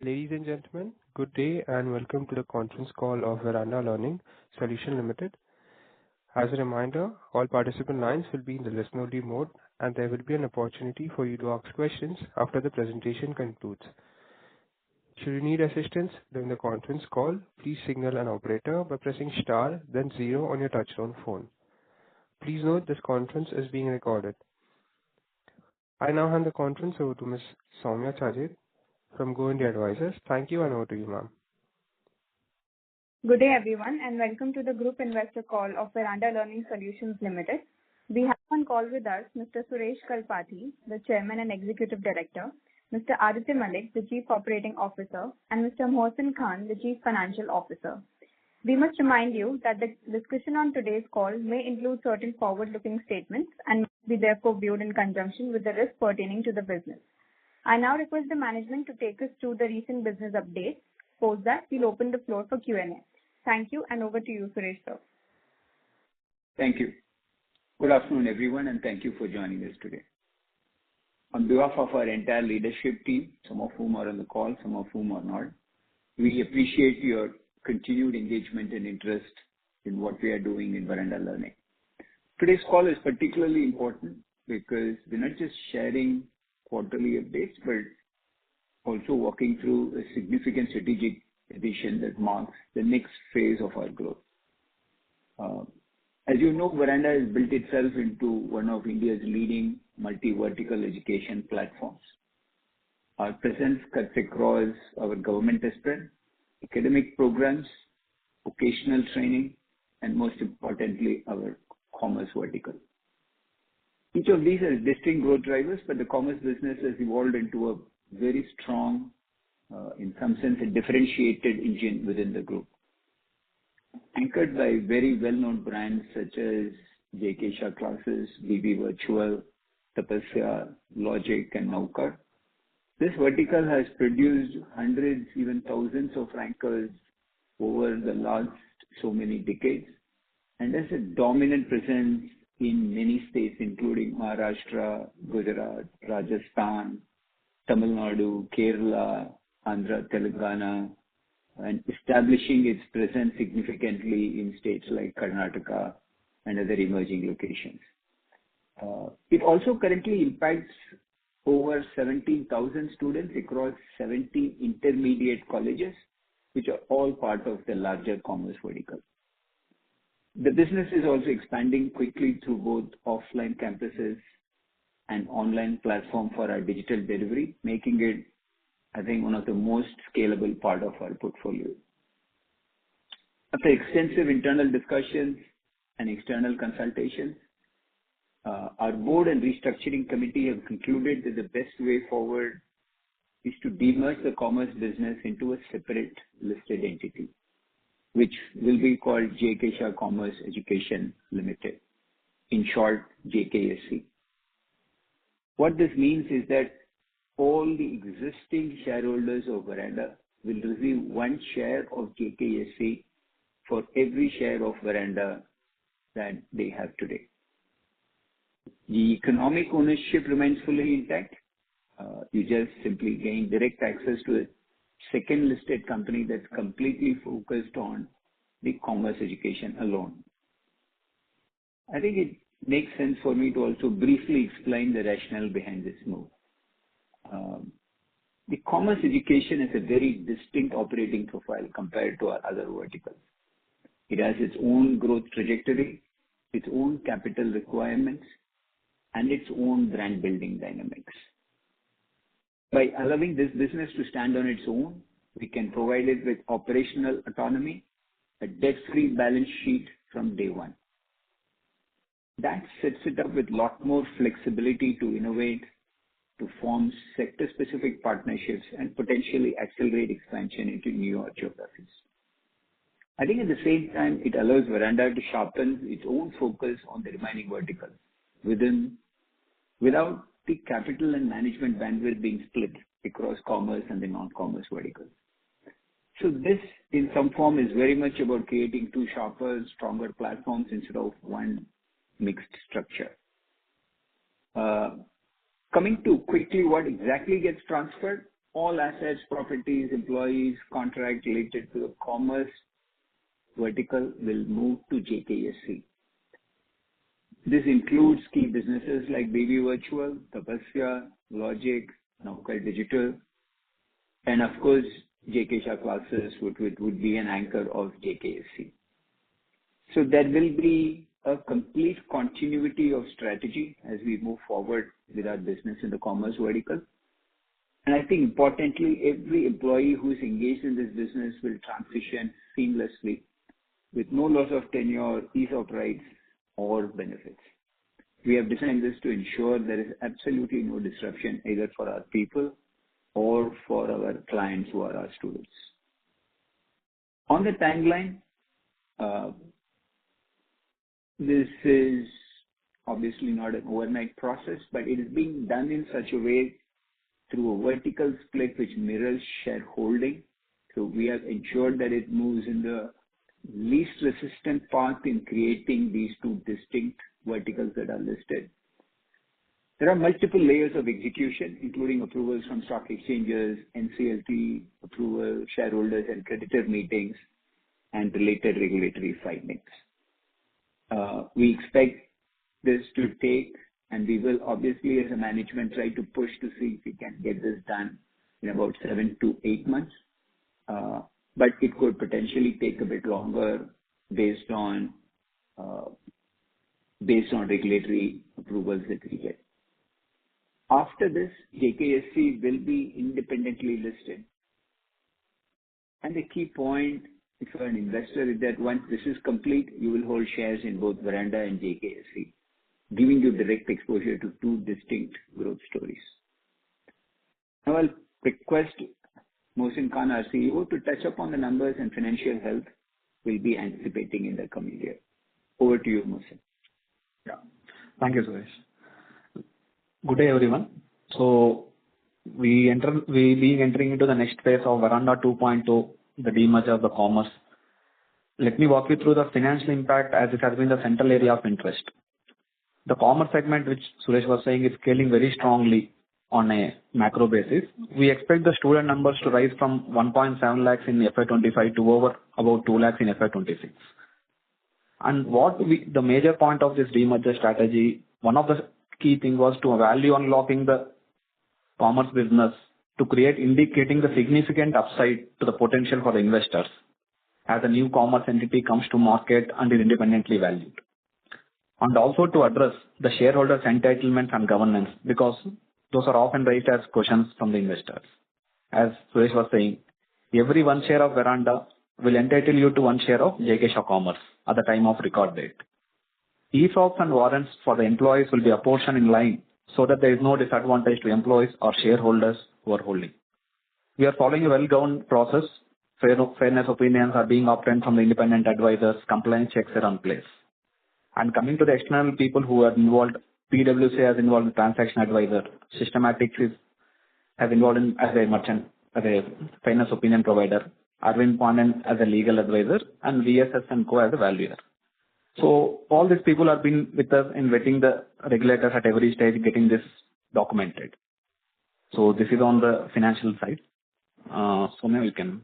Ladies and gentlemen, good day and welcome to the conference call of Veranda Learning Solutions Limited. As a reminder, all participant lines will be in the listen-only mode, and there will be an opportunity for you to ask questions after the presentation concludes. Should you need assistance during the conference call, please signal an operator by pressing star then zero on your touchtone phone. Please note this conference is being recorded. I now hand the conference over to Ms. Soumya Chajit from Go India Advisors. Thank you, and over to you, ma'am. Good day, everyone, and welcome to the group investor call of Veranda Learning Solutions Limited. We have on call with us Mr. Suresh Kalpathy, the Chairman and Executive Director, Mr. Aditya Malik, the Chief Operating Officer, and Mr. Mohsin Khan, the Chief Financial Officer. We must remind you that the discussion on today's call may include certain forward-looking statements and must be therefore viewed in conjunction with the risk pertaining to the business. I now request the management to take us through the recent business updates. Post that, we'll open the floor for Q&A. Thank you, and over to you, Suresh, sir. Thank you. Good afternoon, everyone, and thank you for joining us today. On behalf of our entire leadership team, some of whom are on the call, some of whom are not, we appreciate your continued engagement and interest in what we are doing in Veranda Learning. Today's call is particularly important because we're not just sharing quarterly updates, but also walking through a significant strategic addition that marks the next phase of our growth. As you know, Veranda has built itself into one of India's leading multi-vertical education platforms. Our presence cuts across our government aspirant, academic programs, vocational training, and most importantly, our commerce vertical. Each of these has distinct growth drivers, but the commerce business has evolved into a very strong, in some sense, a differentiated engine within the group. Anchored by very well-known brands such as JK Shah Classes, BB Virtual, Tapasya, Logic, and Naukar, this vertical has produced hundreds, even thousands of rankers over the last so many decades, and has a dominant presence in many states, including Maharashtra, Gujarat, Rajasthan, Tamil Nadu, Kerala, Andhra, Telangana, and establishing its presence significantly in states like Karnataka and other emerging locations. It also currently impacts over 17,000 students across 70 intermediate colleges, which are all part of the larger commerce vertical. The business is also expanding quickly through both offline campuses and online platform for our digital delivery, making it, I think, one of the most scalable part of our portfolio. After extensive internal discussions and external consultations, our board and restructuring committee have concluded that the best way forward is to demerge the commerce business into a separate listed entity, which will be called JK Shah Commerce Education Limited, in short, JKSC. What this means is that all the existing shareholders of Veranda will receive one share of JKSC for every share of Veranda that they have today. The economic ownership remains fully intact. You just simply gain direct access to a second listed company that's completely focused on the commerce education alone. I think it makes sense for me to also briefly explain the rationale behind this move. The commerce education has a very distinct operating profile compared to our other verticals. It has its own growth trajectory, its own capital requirements, and its own brand building dynamics. By allowing this business to stand on its own, we can provide it with operational autonomy, a debt-free balance sheet from day one. That sets it up with a lot more flexibility to innovate, to form sector-specific partnerships, and potentially accelerate expansion into newer geographies. I think at the same time, it allows Veranda to sharpen its own focus on the remaining verticals without the capital and management bandwidth being split across commerce and the non-commerce verticals. So this, in some form, is very much about creating two sharper, stronger platforms instead of one mixed structure. Coming to quickly what exactly gets transferred, all assets, properties, employees, contract related to the commerce vertical will move to JKSC. This includes key businesses like Baby Virtual, Tapasya, Logic, Concall Digital, and of course, JK Shah classes would be an anchor of JKSC. So there will be a complete continuity of strategy as we move forward with our business in the commerce vertical. And I think importantly, every employee who is engaged in this business will transition seamlessly with no loss of tenure, ESOP rights, or benefits. We have designed this to ensure there is absolutely no disruption either for our people or for our clients who are our students. On the timeline, this is obviously not an overnight process, but it is being done in such a way through a vertical split which mirrors shareholding. So we have ensured that it moves in the least resistant path in creating these two distinct verticals that are listed. There are multiple layers of execution, including approvals from stock exchanges, NCLT approval, shareholders and creditor meetings, and related regulatory findings. We expect this to take, and we will obviously as a management try to push to see if we can get this done in about 7 to 8 months. But it could potentially take a bit longer based on regulatory approvals that we get. After this, JKSC will be independently listed. And the key point, if you're an investor, is that once this is complete, you will hold shares in both Veranda and JKSC, giving you direct exposure to two distinct growth stories. Now I'll request Mohsin Khan, our CEO, to touch upon the numbers and financial health we'll be anticipating in the coming year. Over to you, Mohsin. Yeah. Thank you, Suresh. Good day, everyone. So we being entering into the next phase of Veranda 2.0, the demerger of the commerce. Let me walk you through the financial impact as it has been the central area of interest. The commerce segment, which Suresh was saying, is scaling very strongly on a macro basis. We expect the student numbers to rise from 1.7 lakhs in FY25 to over about 2 lakhs in FY26. And the major point of this demerger strategy, one of the key thing was to value unlocking the commerce business to indicating the significant upside to the potential for the investors as a new commerce entity comes to market and is independently valued. And also to address the shareholders' entitlements and governance, because those are often raised as questions from the investors. As Suresh was saying, every 1 share of Veranda will entitle you to 1 share of JK Shah Commerce at the time of record date. ESOPs and warrants for the employees will be apportioned in line so that there is no disadvantage to employees or shareholders who are holding. We are following a well-governed process. Fairness opinions are being obtained from the independent advisors. Compliance checks are in place. And coming to the external people who are involved, PwC has involved in transaction advisor. Systematics has involved as a merchant, as a fairness opinion provider. Arvind Pandan as a legal advisor, and VSS and Co as a valuer. So all these people have been with us in vetting the regulators at every stage, getting this documented. So this is on the financial side. Soumya, you can.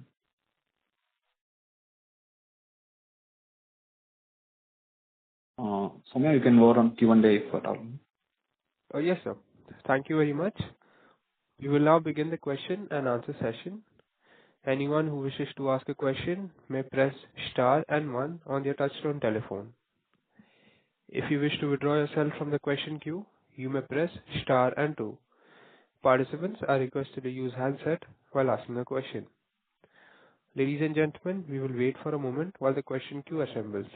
Soumya, you can go on Q&A if at all. Yes, sir. Thank you very much. We will now begin the question and answer session. Anyone who wishes to ask a question may press star and 1 on their touchtone telephone. If you wish to withdraw yourself from the question queue, you may press star and 2. Participants are requested to use handset while asking a question. Ladies and gentlemen, we will wait for a moment while the question queue assembles.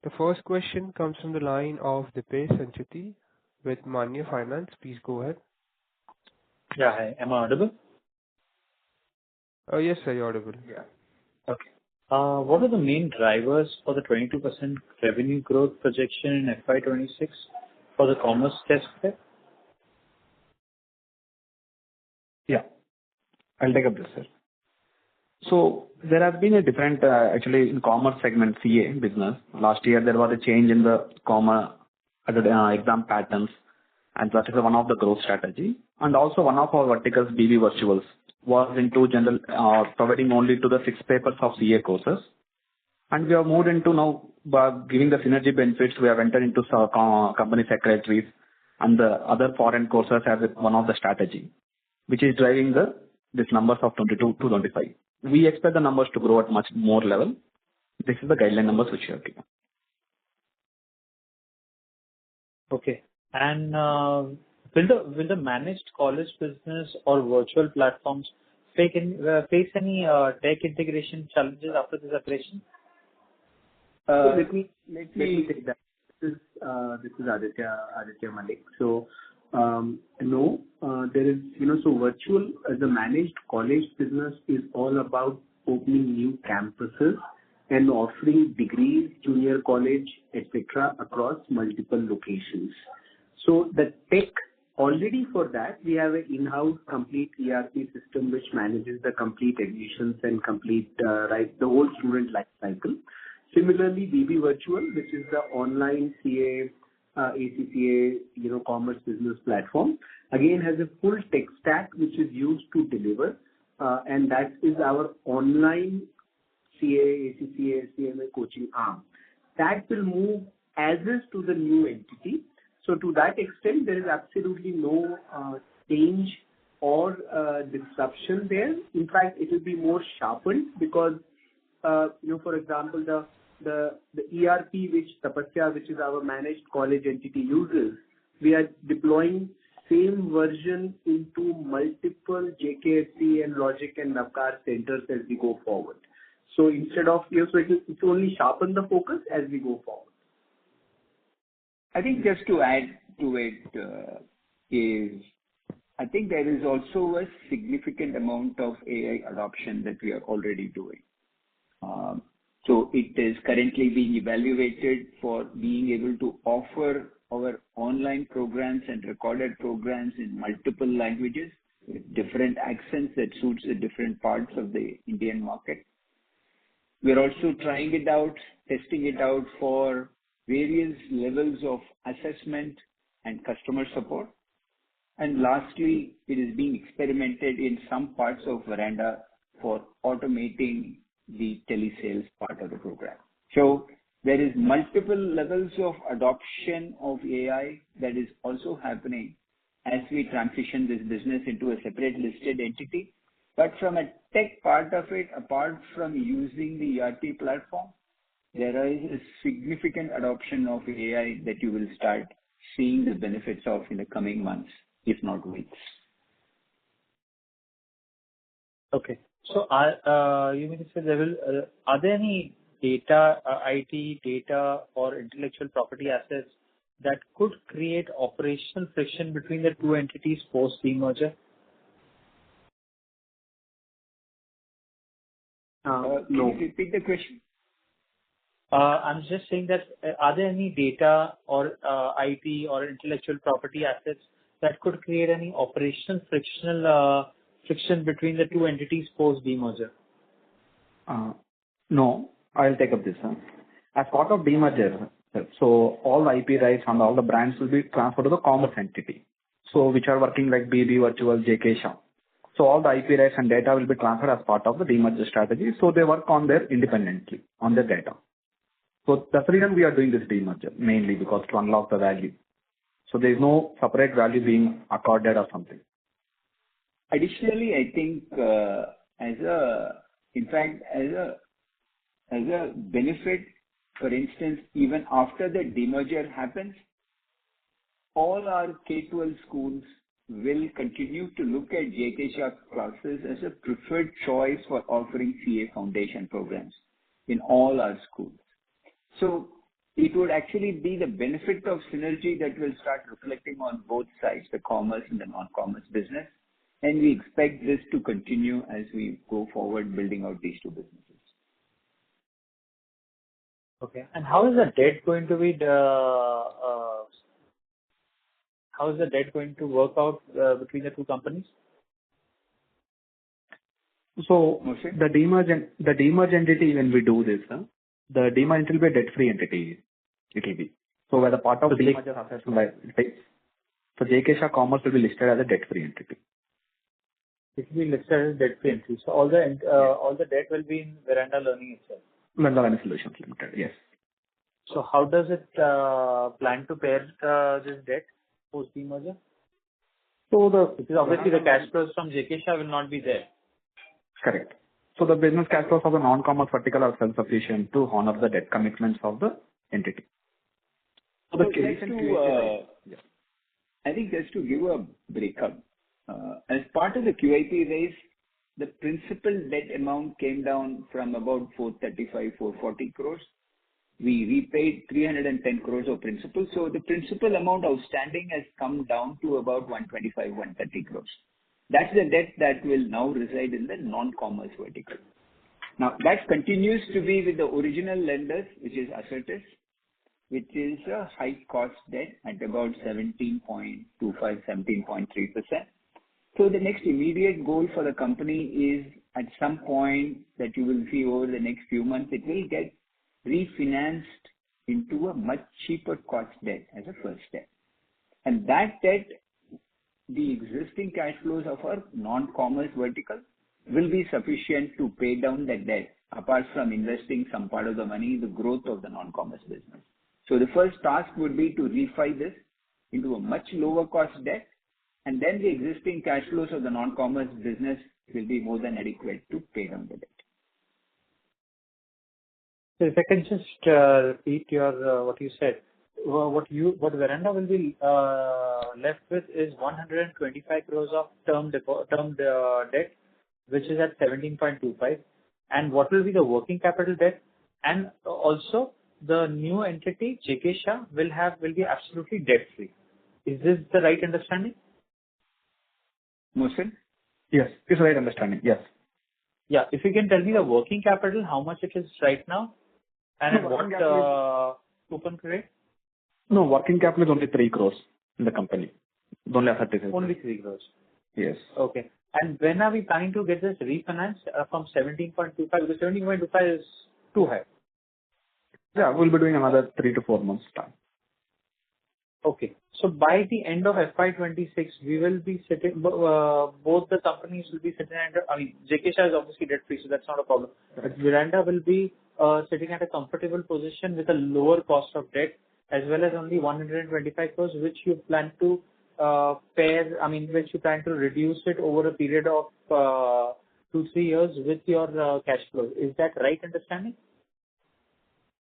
The first question comes from the line of Dipesh Sancheti with Manya Finance. Please go ahead. Yeah, hi. Am I audible? Yes, sir, you're audible. Yeah. Okay. What are the main drivers for the 22% revenue growth projection in FY26 for the commerce test prep? Yeah, I'll take up this, sir. So there has been a different, actually in commerce segment CA business. Last year there was a change in the comma exam patterns, and that is one of the growth strategy. And also one of our verticals, BB Virtuals, was into general providing only to the 6 papers of CA courses. And we have moved into now giving the synergy benefits. We have entered into company secretaries and the other foreign courses as one of the strategy, which is driving this numbers of 22 to 25. We expect the numbers to grow at much more level. This is the guideline numbers which we have given. Okay. And will the managed college business or virtual platforms face any tech integration challenges after the separation? So let me take that. This is Aditya Malik. So no, there is so virtual as a managed college business is all about opening new campuses and offering degrees, junior college, etc. across multiple locations. So the tech already for that we have an in-house complete ERP system which manages the complete admissions and complete the whole student life cycle. Similarly, BB Virtual, which is the online CA, ACCA, commerce business platform, again has a full tech stack which is used to deliver, and that is our online CA, ACCA, CMA coaching arm. That will move as is to the new entity. So to that extent, there is absolutely no change or disruption there. In fact, it will be more sharpened because, for example, the ERP which Tapasya, which is our managed college entity uses, we are deploying same version into multiple JKSC and Logic and Navkar centers as we go forward. So instead of, so it's only sharpen the focus as we go forward. I think just to add to it is, I think there is also a significant amount of AI adoption that we are already doing. So it is currently being evaluated for being able to offer our online programs and recorded programs in multiple languages with different accents that suits the different parts of the Indian market. We're also trying it out, testing it out for various levels of assessment and customer support. And lastly, it is being experimented in some parts of Veranda for automating the telesales part of the program. So there is multiple levels of adoption of AI that is also happening as we transition this business into a separate listed entity. But from a tech part of it, apart from using the ERP platform, there is a significant adoption of AI that you will start seeing the benefits of in the coming months, if not weeks. Okay. So you mean to say are there any data, IT data or intellectual property assets that could create operational friction between the two entities post demerger? No. Can you repeat the question? I'm just saying that are there any data or IT or intellectual property assets that could create any operational friction between the two entities post demerger? No, I'll take up this. As part of demerger, so all the IP rights and all the brands will be transferred to the commerce entity. So which are working like BB Virtual, JK Shah. So all the IP rights and data will be transferred as part of the demerger strategy. So they work on their independently on their data. So that's the reason we are doing this demerger, mainly because to unlock the value. So there is no separate value being accorded or something. Additionally, I think as a benefit, for instance, even after the demerger happens, all our K-12 schools will continue to look at JK Shah classes as a preferred choice for offering CA foundation programs in all our schools. So it would actually be the benefit of synergy that will start reflecting on both sides, the commerce and the non-commerce business. And we expect this to continue as we go forward building out these two businesses. Okay. And how is the debt going to be how is the debt going to work out between the two companies? So Motion? the demerge entity, when we do this, the demerge entity will be a debt-free entity. It will be. So where the part of So the demerger assets, so JK Shah Commerce will be listed as a debt-free entity. it will be listed as debt-free entity. So all the debt will be in Veranda Learning itself. Veranda Learning Solutions Limited, yes. So how does it plan to pay this debt post demerger? So Because obviously the cash flows from JK Shah will not be there. correct. So the business cash flows of the non-commerce vertical are self-sufficient to honor the debt commitments of the entity. So the case I think just to give a breakup, as part of the QIP raise, the principal debt amount came down from about 435, 440 crores. We repaid 310 crores of principal. So the principal amount outstanding has come down to about 125, 130 crores. That's the debt that will now reside in the non-commerce vertical. Now that continues to be with the original lenders, which is Assertis, which is a high cost debt at about 17.25, 17.3%. So the next immediate goal for the company is at some point that you will see over the next few months, it will get refinanced into a much cheaper cost debt as a first step. And that debt, the existing cash flows of our non-commerce vertical will be sufficient to pay down that debt, apart from investing some part of the money in the growth of the non-commerce business. So the first task would be to refi this into a much lower cost debt, and then the existing cash flows of the non-commerce business will be more than adequate to pay down the debt. So if I can just repeat your what you said, what Veranda will be left with is 125 crores of term debt, which is at 17.25, and what will be the working capital debt, and also the new entity JK Shah will be absolutely debt free. Is this the right understanding? Mohsen? Yes, it's the right understanding. Yes. Yeah. If you can tell me the working capital, how much it is right now, and at what coupon rate? No, working capital is only 3 crores in the company. Only Assertis. Only 3 crores. Yes. Okay. And when are we planning to get this refinanced from 17.25? Because 17.25 is too high. Yeah, we'll be doing another 3 to 4 months time. Okay. So by the end of FY26, we will be sitting, both the companies will be sitting at, JK Shah is obviously debt free, so that's not a problem. But Veranda will be sitting at a comfortable position with a lower cost of debt, as well as only 125 crores, which you plan to which you plan to reduce it over a period of 2-3 years with your cash flow. Is that right understanding?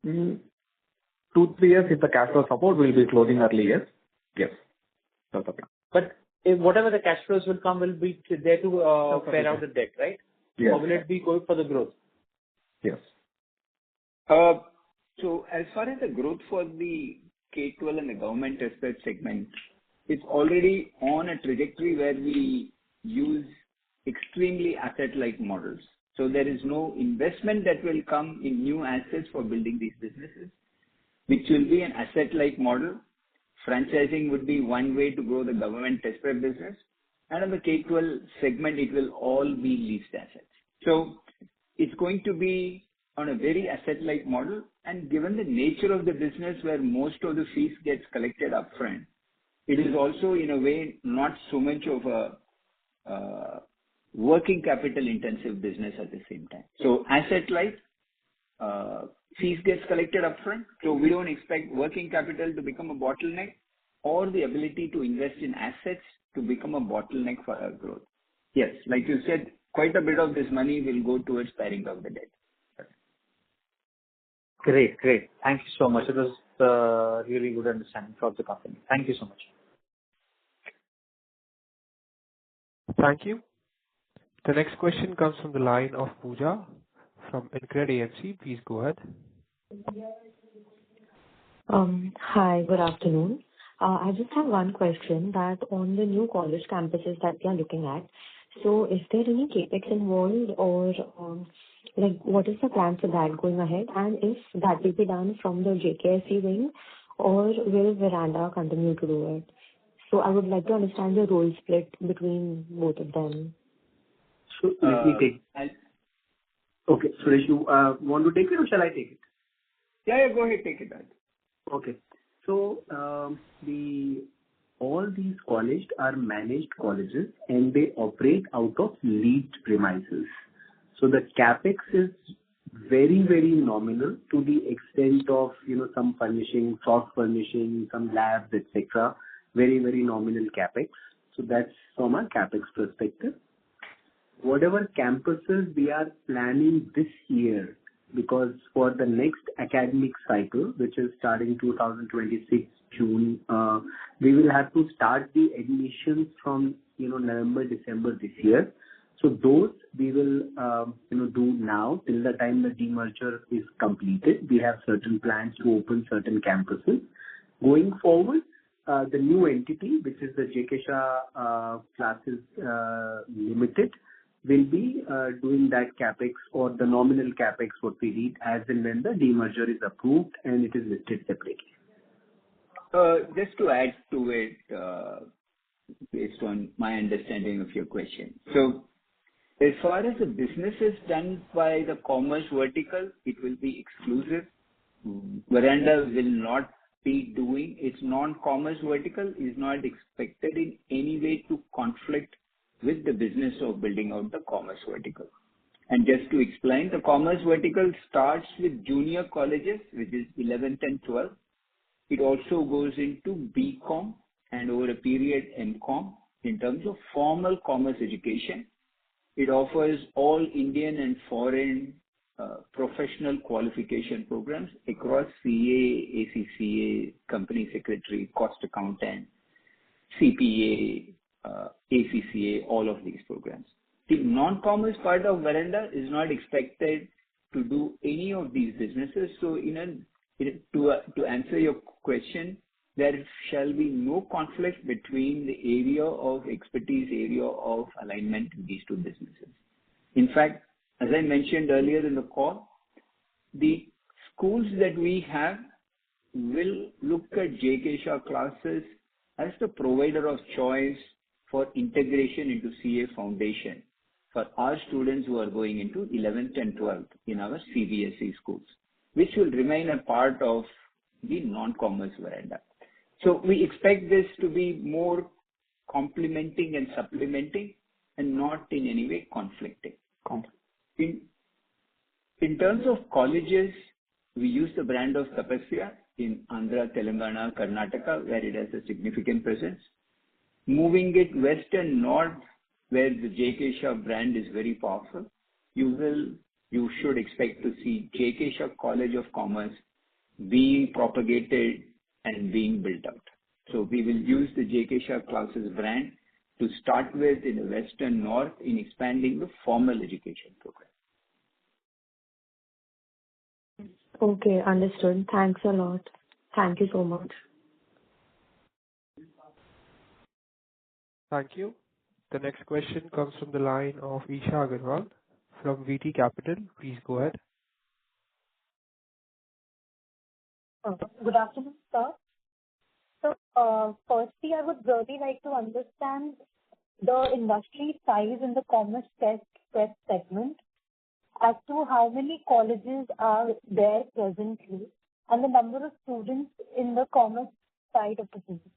2-3 years, if the cash flow support, will be closing early years. Yes. That's okay. But if whatever the cash flows will come will be there to pay out the debt, right? Yes. Or will it be going for the growth? Yes. So as far as the growth for the K-12 and the government research segment, it's already on a trajectory where we use extremely asset-like models. So there is no investment that will come in new assets for building these businesses, which will be an asset-like model. Franchising would be one way to grow the government test prep business. And on the K-12 segment, it will all be leased assets. So it's going to be on a very asset-like model. And given the nature of the business where most of the fees gets collected upfront, it is also in a way not so much of a working capital intensive business at the same time. So asset-like, fees gets collected upfront, so we don't expect working capital to become a bottleneck or the ability to invest in assets to become a bottleneck for our growth. Yes, like you said, quite a bit of this money will go towards paring down the debt. Great. Thank you so much. It was really good understanding of the company. Thank you so much. Thank you. The next question comes from the line of Pooja from Incred AMC. Please go ahead. Hi, good afternoon. I just have one question that on the new college campuses that we are looking at, so is there any capex involved or what is the plan for that going ahead, and if that will be done from the JKSC wing or will Veranda continue to do it? So I would like to understand the role split between both of them. So let me take. Okay, Suresh, you want to take it or shall I take it? Yeah, go ahead, take it out. Okay. So all these colleges are managed colleges and they operate out of leased premises. So the capex is very, very nominal to the extent of, some furnishing, soft furnishing, some labs, etc. Very, very nominal capex. So that's from a capex perspective. Whatever campuses we are planning this year, because for the next academic cycle, which is starting 2026 June, we will have to start the admissions from November, December this year. So those we will do now till the time the demerger is completed. We have certain plans to open certain campuses. Going forward, the new entity, which is the JK Shah Classes Limited, will be doing that capex or the nominal capex what we need as and when the demerger is approved and it is listed separately. Just to add to it, based on my understanding of your question. So, as far as the business is done by the commerce vertical, it will be exclusive. Veranda will not be doing its non-commerce vertical, is not expected in any way to conflict with the business of building out the commerce vertical. And just to explain, the commerce vertical starts with junior colleges, which is 11th and 12th. It also goes into BCom and over a period MCom in terms of formal commerce education. It offers all Indian and foreign professional qualification programs across CA, ACCA, company secretary, cost accountant, CPA, ACCA, all of these programs. The non-commerce part of Veranda is not expected to do any of these businesses. So, to answer your question, there shall be no conflict between the area of expertise, area of alignment in these two businesses. In fact, as I mentioned earlier in the call, the schools that we have will look at JK Shah Classes as the provider of choice for integration into CA Foundation for our students who are going into 11th and 12th in our CBSE schools, which will remain a part of the non-commerce Veranda. So we expect this to be more complementing and supplementing and not in any way conflicting. In terms of colleges, we use the brand of Tapasya in Andhra, Telangana, Karnataka, where it has a significant presence. Moving it west and north, where the JK Shah brand is very powerful, you should expect to see JK Shah College of Commerce being propagated and being built out. So we will use the JK Shah Classes brand to start with in the west and north in expanding the formal education program. Okay, understood. Thanks a lot. Thank you so much. Thank you. The next question comes from the line of Isha Agarwal from VT Capital. Please go ahead. Good afternoon, sir. So, firstly, I would really like to understand the industry size in the commerce test prep segment as to how many colleges are there presently and the number of students in the commerce side of the business.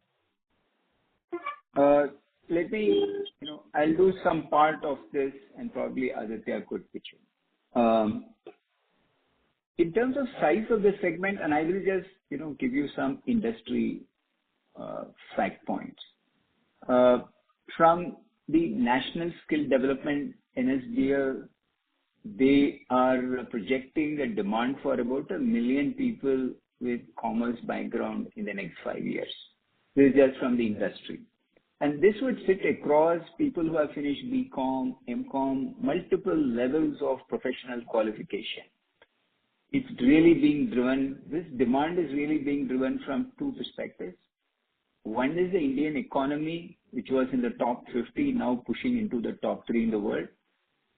Let me, I'll do some part of this and probably Aditya could pitch in. In terms of size of the segment, and I will just, give you some industry fact points. From the National Skill Development NSDL, they are projecting a demand for about 1 million people with commerce background in the next 5 years. This is just from the industry. And this would sit across people who have finished BCom, MCom, multiple levels of professional qualification. It's really being driven, this demand is really being driven from two perspectives. One is the Indian economy, which was in the top 50, now pushing into the top 3 in the world.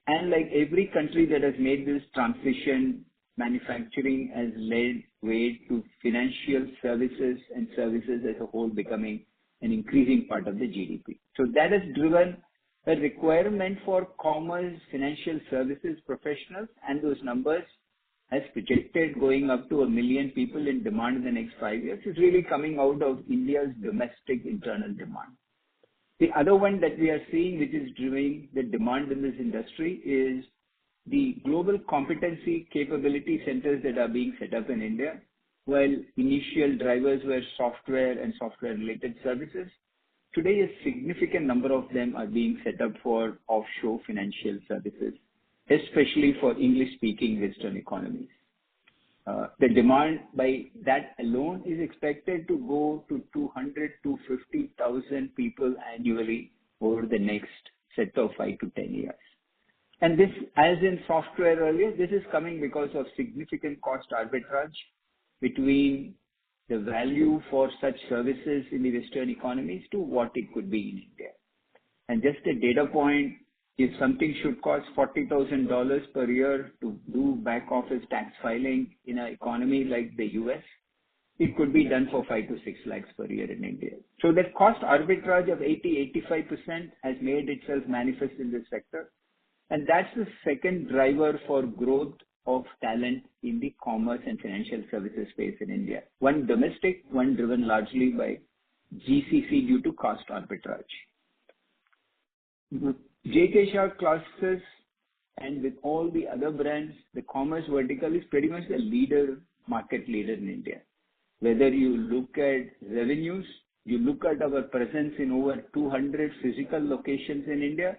And like every country that has made this transition, manufacturing has led way to financial services and services as a whole becoming an increasing part of the GDP. So that has driven a requirement for commerce, financial services professionals, and those numbers as projected going up to 1 million people in demand in the next 5 years is really coming out of India's domestic internal demand. The other one that we are seeing, which is driving the demand in this industry, is the global competency capability centers that are being set up in India. While initial drivers were software and software-related services, today a significant number of them are being set up for offshore financial services, especially for English-speaking Western economies. The demand by that alone is expected to go to 200 to 50,000 people annually over the next set of 5 to 10 years. And this, as in software earlier, this is coming because of significant cost arbitrage between the value for such services in the Western economies to what it could be in India. And just a data point, if something should cost $40,000 per year to do back office tax filing in an economy like the US, it could be done for 5 to 6 lakhs per year in India. So that cost arbitrage of 80-85% has made itself manifest in this sector. And that's the second driver for growth of talent in the commerce and financial services space in India. One domestic, one driven largely by GCC due to cost arbitrage. JK Shah classes and with all the other brands, the commerce vertical is pretty much the market leader in India. Whether you look at revenues, you look at our presence in over 200 physical locations in India,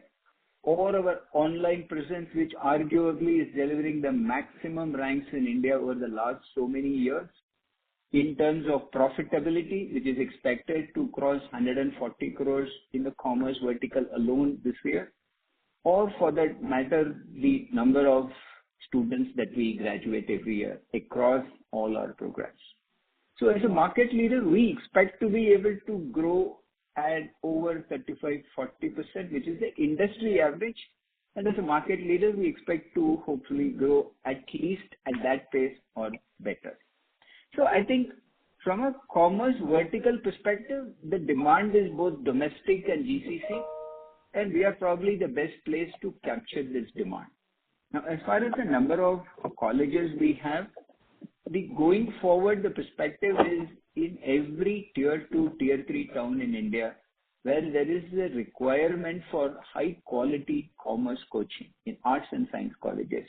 or our online presence, which arguably is delivering the maximum ranks in India over the last so many years, in terms of profitability, which is expected to cross 140 crores in the commerce vertical alone this year, or for that matter, the number of students that we graduate every year across all our programs. So as a market leader, we expect to be able to grow at over 35-40%, which is the industry average. And as a market leader, we expect to hopefully grow at least at that pace or better. So I think from a commerce vertical perspective, the demand is both domestic and GCC, and we are probably the best place to capture this demand. Now, as far as the number of colleges we have, going forward, the perspective is in every tier 2, tier 3 town in India, where there is a requirement for high quality commerce coaching in arts and science colleges.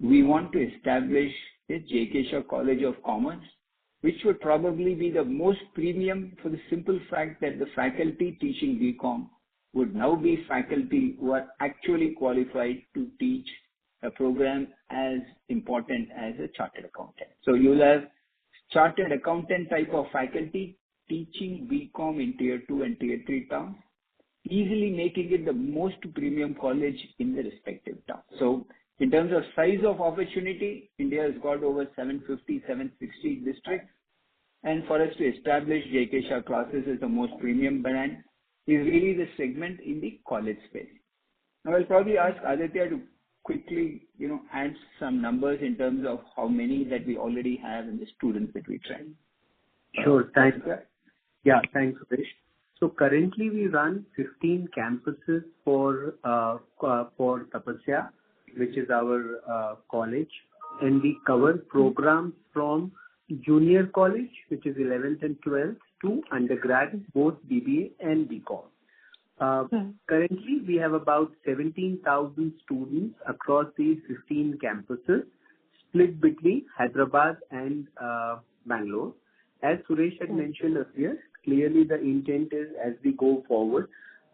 We want to establish a JK Shah College of Commerce, which would probably be the most premium for the simple fact that the faculty teaching BCom would now be faculty who are actually qualified to teach a program as important as a chartered accountant. So you'll have chartered accountant type of faculty teaching BCom in tier 2 and tier 3 towns, easily making it the most premium college in the respective town. So in terms of size of opportunity, India has got over 750, 760 districts. And for us to establish JK Shah classes as the most premium brand is really the segment in the college space. Now I'll probably ask Aditya to quickly, add some numbers in terms of how many that we already have and the students that we train. Sure, thanks. Yeah, thanks, Suresh. So currently we run 15 campuses for Tapasya, which is our college, and we cover programs from junior college, which is 11th and 12th, to undergrad, both BBA and BCom. Currently, we have about 17,000 students across these 15 campuses, split between Hyderabad and Bangalore. As Suresh had mentioned earlier, clearly the intent is, as we go forward,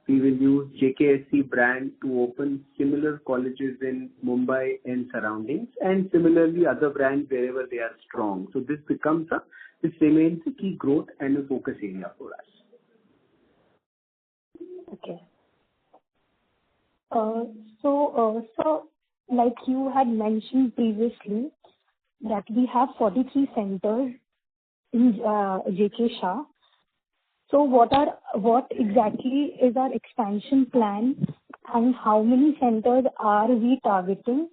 we will use JKSC brand to open similar colleges in Mumbai and surroundings, and similarly other brands wherever they are strong. So this remains a key growth and a focus area for us. Okay. So like you had mentioned previously, that we have 43 centers in JK Shah. So what exactly is our expansion plan, and how many centers are we targeting?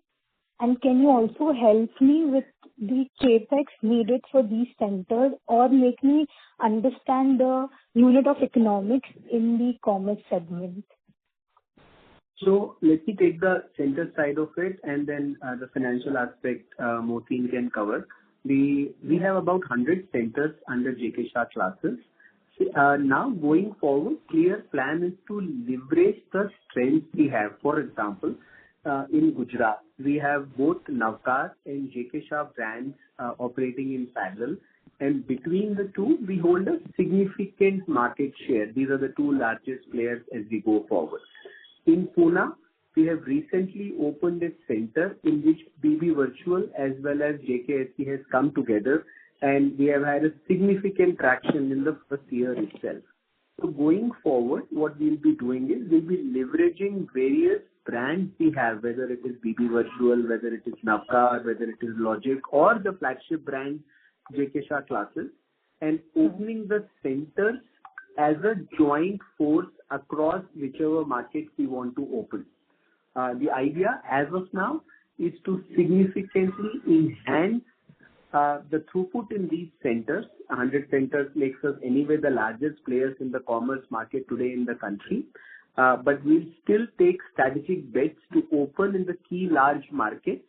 And can you also help me with the capex needed for these centers, or make me understand the unit of economics in the commerce segment? So let me take the center side of it, and then the financial aspect Mohsin can cover. We have about 100 centers under JK Shah classes. Now going forward, clear plan is to leverage the strengths we have. For example, in Gujarat, we have both Navkar and JK Shah brands operating in parallel, and between the two, we hold a significant market share. These are the two largest players as we go forward. In Pune, we have recently opened a center in which BB Virtual as well as JKSC has come together, and we have had a significant traction in the first year itself. So going forward, what we'll be doing is we'll be leveraging various brands we have, whether it is BB Virtual, whether it is Navkar, whether it is Logic, or the flagship brand JK Shah classes, and opening the centers as a joint force across whichever markets we want to open. The idea as of now is to significantly enhance the throughput in these centers. 100 centers makes us anyway the largest players in the commerce market today in the country. But we'll still take strategic bets to open in the key large markets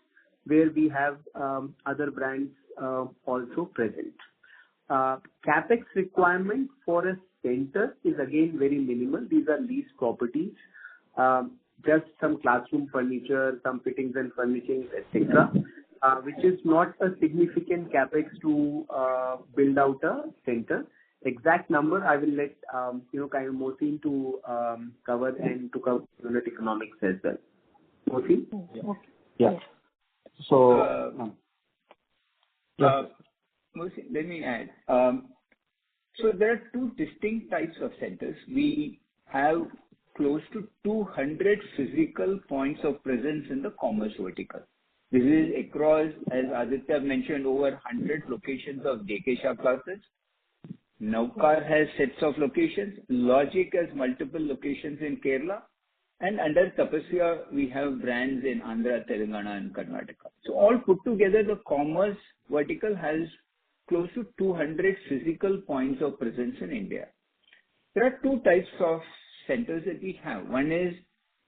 where we have other brands also present. CapEx requirement for a center is again very minimal. These are leased properties, just some classroom furniture, some fittings and furnishings, etc., which is not a significant CapEx to build out a center. Exact number I will let kind of Mohsin to cover and to cover unit economics as well. Mohsin? Yeah. So, Mohsin, let me add. So there are two distinct types of centers. We have close to 200 physical points of presence in the commerce vertical. This is across, as Aditya mentioned, over 100 locations of JK Shah classes. Navkar has sets of locations. Logic has multiple locations in Kerala. And under Tapasya, we have brands in Andhra, Telangana, and Karnataka. So all put together, the commerce vertical has close to 200 physical points of presence in India. There are two types of centers that we have. One is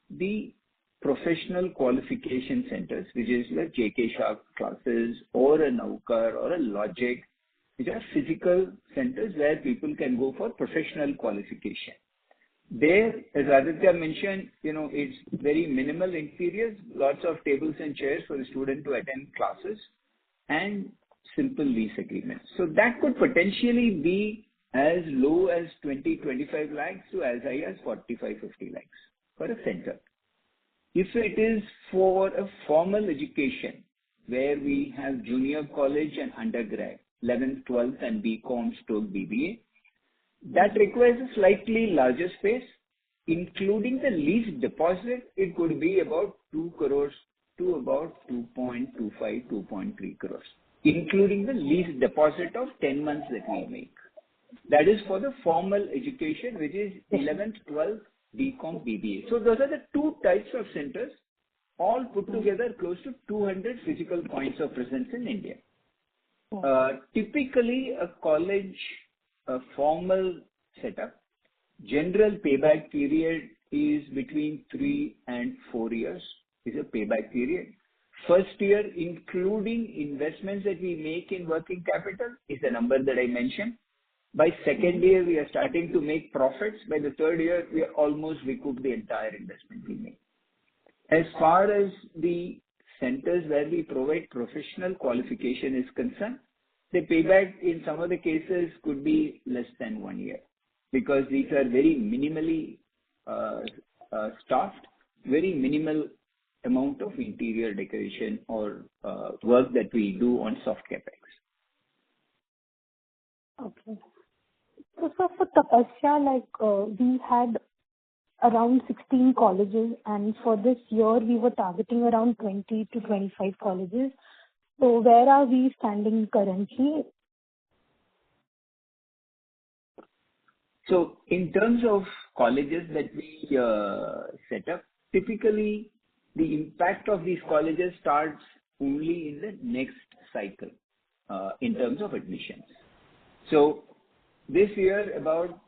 the professional qualification centers, which is like JK Shah classes or a Navkar or a Logic, which are physical centers where people can go for professional qualification. There, as Aditya mentioned, it's very minimal interiors, lots of tables and chairs for the student to attend classes, and simple lease agreements. So that could potentially be as low as 20-25 lakhs to as high as 45-50 lakhs for a center. If it is for a formal education where we have junior college and undergrad, 11th, 12th and BCom/BBA, that requires a slightly larger space, including the lease deposit. It could be about 2 crores to about 2.25, 2.3 crores, including the lease deposit of 10 months that we make. That is for the formal education, which is 11th, 12th, BCom, BBA. So those are the two types of centers, all put together close to 200 physical points of presence in India. Typically, a college, a formal setup, general payback period is between 3 and 4 years is a payback period. First year, including investments that we make in working capital, is the number that I mentioned. By second year, we are starting to make profits. By the third year, we are almost recouped the entire investment we made. As far as the centers where we provide professional qualification is concerned, the payback in some of the cases could be less than 1 year because these are very minimally staffed, very minimal amount of interior decoration or work that we do on soft capex. Okay. So for Tapasya, we had around 16 colleges, and for this year we were targeting around 20 to 25 colleges. So where are we standing currently? So in terms of colleges that we set up, typically the impact of these colleges starts only in the next cycle in terms of admissions. So this year about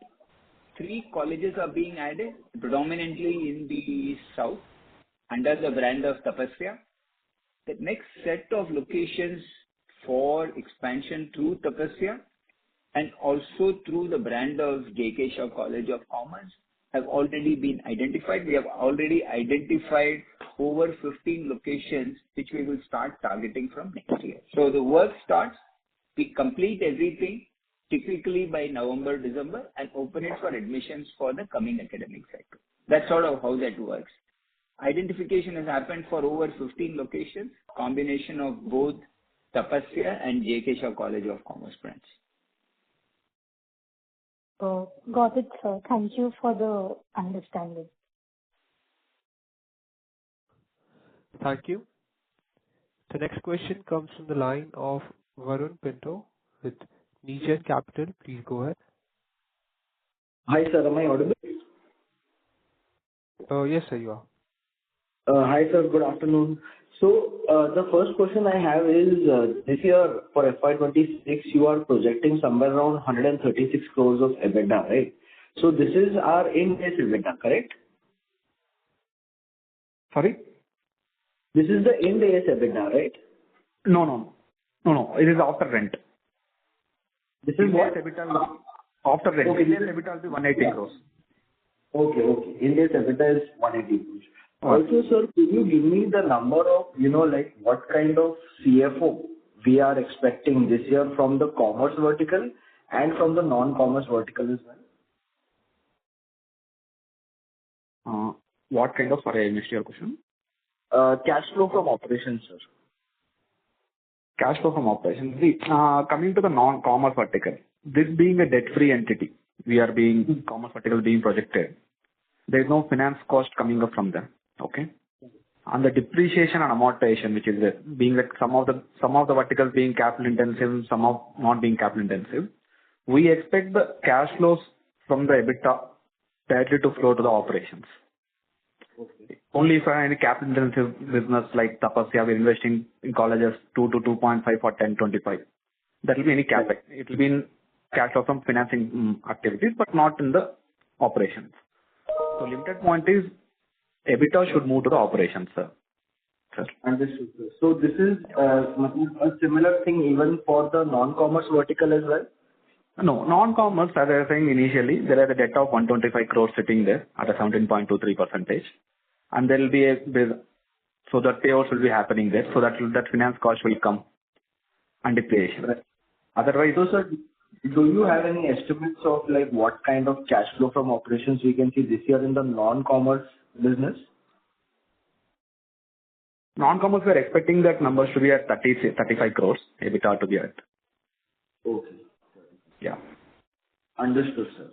3 colleges are being added, predominantly in the south, under the brand of Tapasya. The next set of locations for expansion through Tapasya and also through the brand of J.K. Shah College of Commerce have already been identified. We have already identified over 15 locations which we will start targeting from next year. So the work starts, we complete everything typically by November, December, and open it for admissions for the coming academic cycle. That's sort of how that works. Identification has happened for over 15 locations, combination of both Tapasya and J.K. Shah College of Commerce branch. Got it, sir. Thank you for the understanding. Thank you. The next question comes from the line of Varun Pinto with Negen Capital. Please go ahead. Hi, sir. Am I audible? Yes, sir, you are. Hi, sir. Good afternoon. So, the first question I have is, this year for FY26, you are projecting somewhere around 136 crores of EBITDA, right? So this is our in-base EBITDA, correct? Sorry? This is the in-base EBITDA, right? No. It is after rent. This is what? EBITDA after rent. Okay. In-base EBITDA will be 180 crores. Okay. In-base EBITDA is 180 crores. Also, sir, could you give me the number of, like what kind of CFO we are expecting this year from the commerce vertical and from the non-commerce vertical as well? What kind of, sorry, I missed your question. Cash flow from operations, sir. Cash flow from operations. See, coming to the non-commerce vertical, this being a debt-free entity, commerce vertical being projected, there is no finance cost coming up from them. Okay. And the depreciation and amortization, which is being like some of the verticals being capital intensive, some of not being capital intensive, we expect the cash flows from the EBITDA directly to flow to the operations. Okay. Only if any capital intensive business like Tapasya, we're investing in colleges 2 to 2.5 for 10-25. That will be any capex. It will be in cash flow from financing activities, but not in the operations. So limited point is EBITDA should move to the operations, sir. Understood, sir. So this is a similar thing even for the non-commerce vertical as well? No, non-commerce, as I was saying initially, there is a debt of 125 crores sitting there at a 17.23%. And there will be so that payouts will be happening there. So that finance cost will come and depreciation. Right. Otherwise, so sir, do you have any estimates of like what kind of cash flow from operations we can see this year in the non-commerce business? Non-commerce, we are expecting that numbers to be at 35 crores, EBITDA to be at. Okay. Yeah. Understood, sir.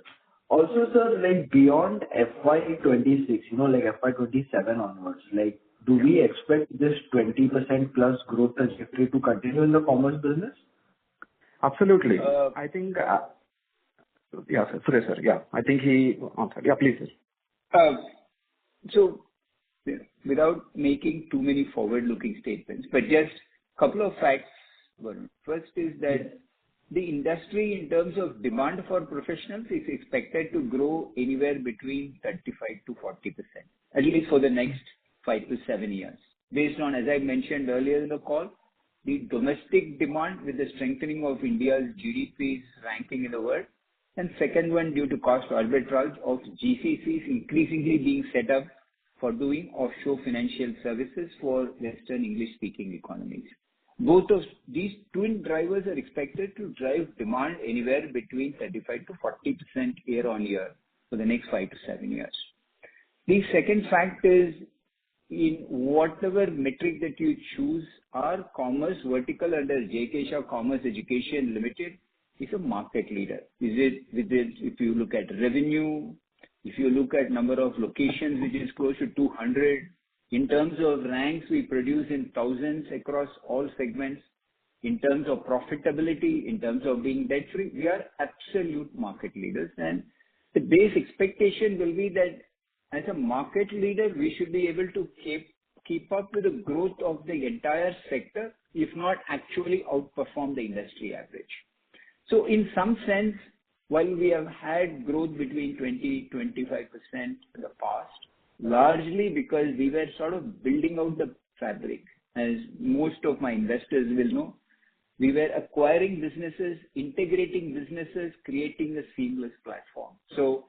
Also, sir, like beyond FY26, like FY27 onwards, like do we expect this 20% plus growth trajectory to continue in the commerce business? Absolutely. I think, yeah, sir, Suresh, sir. Yeah, I think he answered. Yeah, please, sir. So, without making too many forward-looking statements, but just a couple of facts. First is that the industry in terms of demand for professionals is expected to grow anywhere between 35 to 40%, at least for the next 5 to 7 years. Based on, as I mentioned earlier in the call, the domestic demand with the strengthening of India's GDP's ranking in the world, and second one due to cost arbitrage of GCCs increasingly being set up for doing offshore financial services for Western English-speaking economies. Both of these twin drivers are expected to drive demand anywhere between 35 to 40% year on year for the next 5 to 7 years. The second fact is, in whatever metric that you choose, our commerce vertical under J.K. Shah Commerce Education Limited is a market leader. If you look at revenue, if you look at number of locations, which is close to 200, in terms of ranks, we produce in thousands across all segments. In terms of profitability, in terms of being debt-free, we are absolute market leaders. And the base expectation will be that as a market leader, we should be able to keep up with the growth of the entire sector, if not actually outperform the industry average. So in some sense, while we have had growth between 20-25% in the past, largely because we were sort of building out the fabric. As most of my investors will know, we were acquiring businesses, integrating businesses, creating a seamless platform. So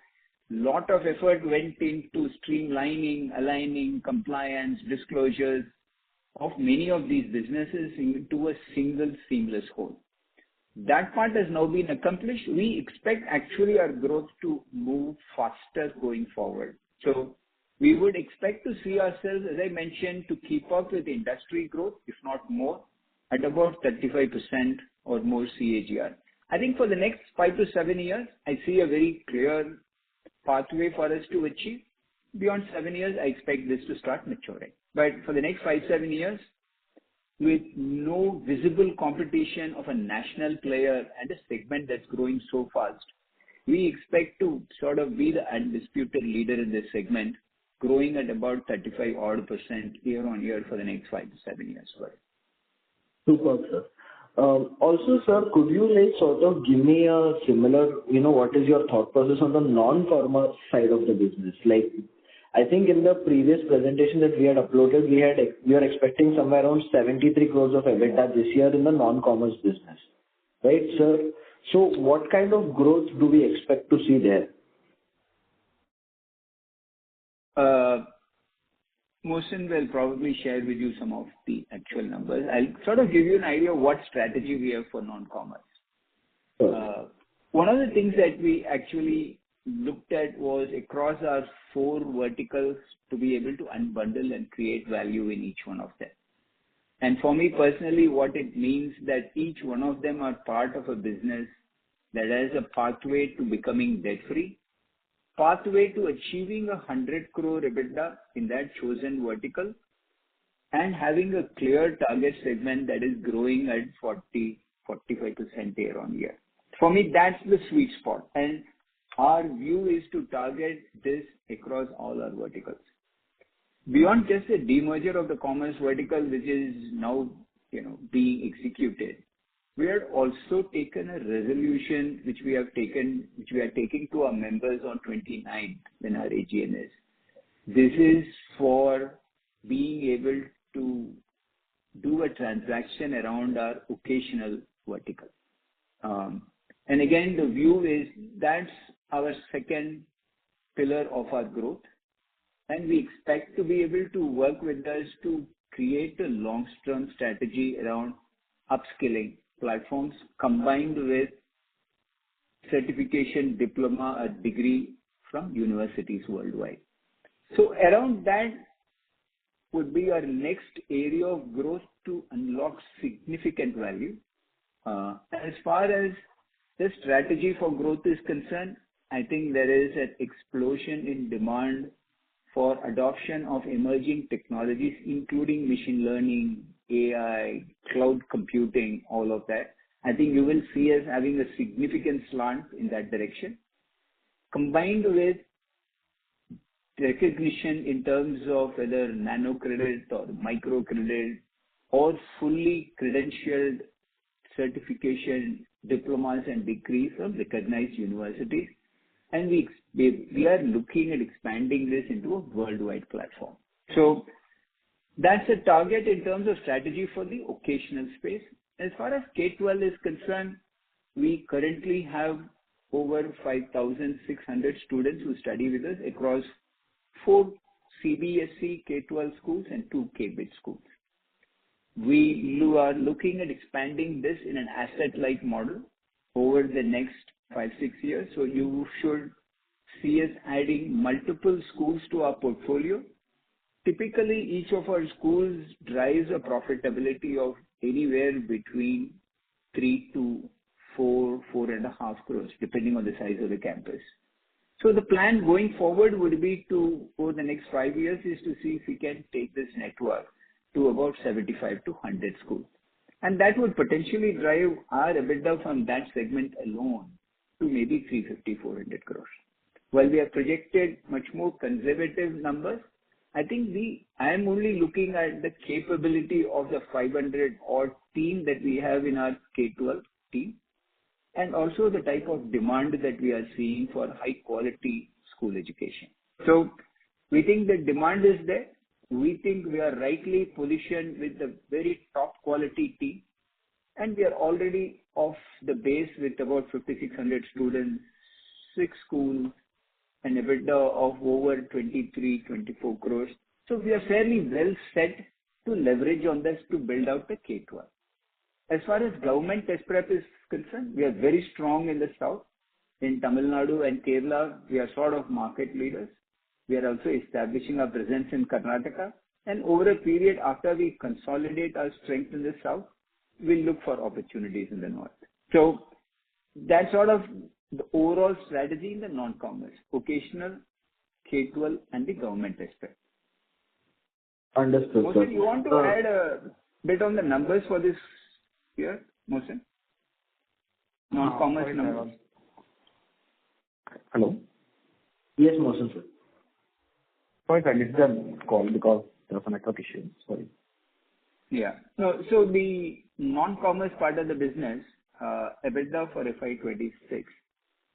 lot of effort went into streamlining, aligning, compliance, disclosures of many of these businesses into a single seamless whole. That part has now been accomplished. We expect actually our growth to move faster going forward. So we would expect to see ourselves, as I mentioned, to keep up with industry growth, if not more, at about 35% or more CAGR. I think for the next 5 to 7 years, I see a very clear pathway for us to achieve. Beyond 7 years, I expect this to start maturing. But for the next 5-7 years, with no visible competition of a national player and a segment that's growing so fast, we expect to sort of be the undisputed leader in this segment, growing at about 35% year on year for the next 5 to 7 years. Superb, sir. Also, sir, could you sort of give me a similar, what is your thought process on the non-commerce side of the business? Like, I think in the previous presentation that we had uploaded, we are expecting somewhere around 73 crores of EBITDA this year in the non-commerce business, right, sir? So what kind of growth do we expect to see there? Mohsin will probably share with you some of the actual numbers. I'll sort of give you an idea of what strategy we have for non-commerce. One of the things that we actually looked at was across our 4 verticals to be able to unbundle and create value in each one of them. And for me personally, what it means that each one of them are part of a business that has a pathway to becoming debt-free, pathway to achieving 100 crore EBITDA in that chosen vertical, and having a clear target segment that is growing at 40-45% year on year. For me, that's the sweet spot. And our view is to target this across all our verticals. Beyond just the demerger of the commerce vertical, which is now, being executed, we have also taken a resolution which we are taking to our members on 29th when our AGM is. This is for being able to do a transaction around our occasional vertical. And again, the view is that's our second pillar of our growth. And we expect to be able to work with us to create a long-term strategy around upskilling platforms combined with certification, diploma, or degree from universities worldwide. So around that would be our next area of growth to unlock significant value. As far as the strategy for growth is concerned, I think there is an explosion in demand for adoption of emerging technologies, including machine learning, AI, cloud computing, all of that. I think you will see us having a significant slant in that direction, combined with recognition in terms of whether nano credit or micro credit or fully credentialed certification, diplomas and degrees from recognized universities. And we are looking at expanding this into a worldwide platform. So that's a target in terms of strategy for the occasional space. As far as K-12 is concerned, we currently have over 5,600 students who study with us across 4 CBSE K-12 schools and 2 K-BIT schools. We are looking at expanding this in an asset-light model over the next 5-6 years. So you should see us adding multiple schools to our portfolio. Typically, each of our schools drives a profitability of anywhere between 3 to 4.5 crores, depending on the size of the campus. So the plan going forward would be to, over the next 5 years, is to see if we can take this network to about 75 to 100 schools. And that would potentially drive our EBITDA from that segment alone to maybe 350-400 crores. While we have projected much more conservative numbers, I think I am only looking at the capability of the 500 odd team that we have in our K-12 team. and also the type of demand that we are seeing for high quality school education. So we think the demand is there. We think we are rightly positioned with the very top quality team, and we are already off the base with about 5,600 students, 6 schools, and EBITDA of over 23-24 crores. So we are fairly well set to leverage on this to build out the K-12. As far as government test prep is concerned, we are very strong in the south. In Tamil Nadu and Kerala, we are sort of market leaders. We are also establishing our presence in Karnataka. And over a period after we consolidate our strength in the south, we'll look for opportunities in the north. So that's sort of the overall strategy in the non-commerce, vocational, K-12, and the government test prep. Understood, Mohsin, sir. you want to add a bit on the numbers for this year, Mohsin? Non-commerce numbers. Hello? Yes, Mohsin, sir. Sorry, I missed the call because there was a network issue. Sorry. Yeah. No, so the non-commerce part of the business, EBITDA for FY26